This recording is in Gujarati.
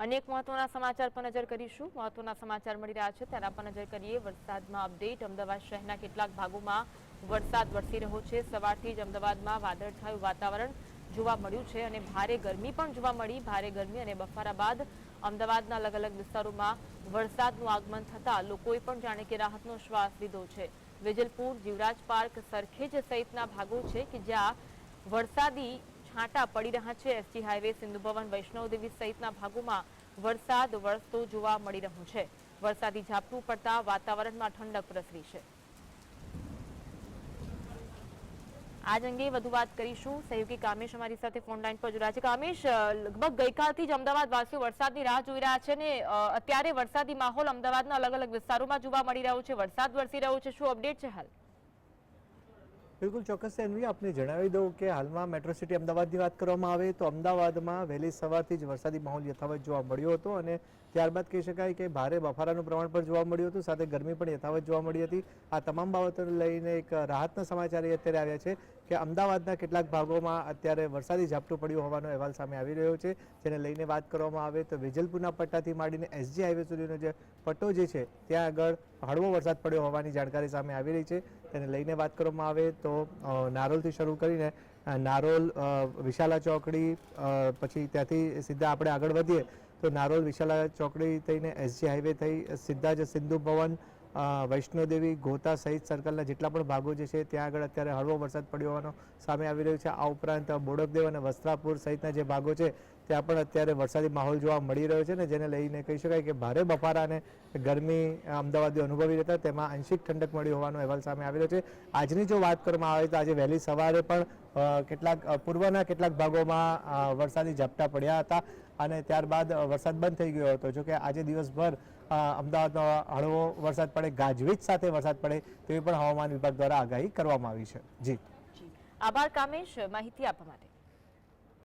અનેક મહત્વના સમાચાર પર નજર કરીશું। મહત્વના સમાચાર મળી રહ્યા છે તેના પર નજર કરીએ। વરસાદમાં અપડેટ। અમદાવાદ શહેરના કેટલાક ભાગોમાં વરસાદ વરસી રહ્યો છે। સવારથી જ અમદાવાદમાં વાદળછાયું વાતાવરણ જોવા મળ્યું છે અને ભારે ગરમી પણ જોવા મળી। ભારે ગરમી અને બફારા બાદ અમદાવાદના અલગ અલગ વિસ્તારોમાં વરસાદનું આગમન થતાં લોકોએ પણ જાણે કે રાહતનો શ્વાસ લીધો છે। વેજલપુર, જીવરાજ પાર્ક, સરખેજ સહિતના ભાગો છે કે જ્યાં વરસાદી છાંટા પડી રહ્યા છે। એસજી હાઈવે, સિંધુ ભવન, વૈષ્ણોદેવી સહિતના ભાગોમાં વરસાદ વરસતો જોવા મળી રહ્યો છે। વરસાદી ઝાપટું પડતા વાતાવરણમાં ઠંડક પ્રસરી છે। આજ અંગે વધુ વાત કરીશું। સહયોગી કામેશ અમારી સાથે ફોન લાઈન પર જોડાયા છે। કામેશ, લગભગ ગઈકાલથી જ અમદાવાદ વાસીઓ વરસાદની રાહ જોઈ રહ્યા છે ને અત્યારે વરસાદી માહોલ અમદાવાદના અલગ અલગ વિસ્તારોમાં જોવા મળી રહ્યો છે। વરસાદ વરસી રહ્યો છે, શું અપડેટ છે હાલ? બિલકુલ ચોક્કસ એનવી, આપને જણાવી દઉં કે હાલમાં મેટ્રો સિટી અમદાવાદની વાત કરવામાં આવે તો અમદાવાદમાં વહેલી સવારથી જ વરસાદી માહોલ યથાવત જોવા મળ્યો હતો અને ત્યારબાદ કહી શકાય કે ભારે બફારાનું પ્રમાણ પણ જોવા મળ્યું હતું, સાથે ગરમી પણ યથાવત જોવા મળી હતી। આ તમામ બાબતોને લઈને એક રાહતના સમાચાર અત્યારે આવ્યા છે કે અમદાવાદના કેટલાક ભાગોમાં અત્યારે વરસાદી ઝાપટું પડ્યું હોવાનો અહેવાલ સામે આવી રહ્યો છે। જેને લઈને વાત કરવામાં આવે તો વેજલપુરના પટ્ટાથી માંડીને એસજી હાઈવે સુધીનો જે પટ્ટો જે છે ત્યાં આગળ હળવો વરસાદ પડ્યો હોવાની જાણકારી સામે આવી રહી છે। તેને લઈને વાત કરવામાં આવે તો નારોલથી શરૂ કરીને નારોલ વિશાલા ચોકડી, પછી ત્યાંથી સીધા આપણે આગળ વધીએ તો નારોલ વિશાલા ચોકડી થઈને એસજી હાઈવે થઈ સીધા જ સિંધુ ભવન, વૈષ્ણોદેવી, ગોતા સહિત સર્કલના જેટલા પણ ભાગો જે છે ત્યાં આગળ અત્યારે હળવો વરસાદ પડ્યો હોવાનો સામે આવી રહ્યો છે। આ ઉપરાંત બોડકદેવ અને વસ્ત્રાપુર સહિતના જે ભાગો છે ત્યાં પણ અત્યારે વરસાદી માહોલ જોવા મળી રહ્યો છે ને જેને લઈને કહી શકાય કે ભારે બફારા અને ગરમી અમદાવાદીઓ અનુભવી રહેતા તેમાં આંશિક ઠંડક મળી હોવાનો અહેવાલ સામે આવી રહ્યો છે। આજની જો વાત કરવામાં આવે તો આજે વહેલી સવારે પણ પૂર્વના કેટલાક ભાગોમાં વરસાદી ઝાપટા પડ્યા હતા અને ત્યારબાદ વરસાદ બંધ થઈ ગયો હતો। જોકે આજે દિવસભર અમદાવાદમાં હળવો વરસાદ પડે, ગાજવીજ સાથે વરસાદ પડે તેવી પણ હવામાન વિભાગ દ્વારા આગાહી કરવામાં આવી છે। જી, આભાર કામેશ માહિતી આપવા માટે।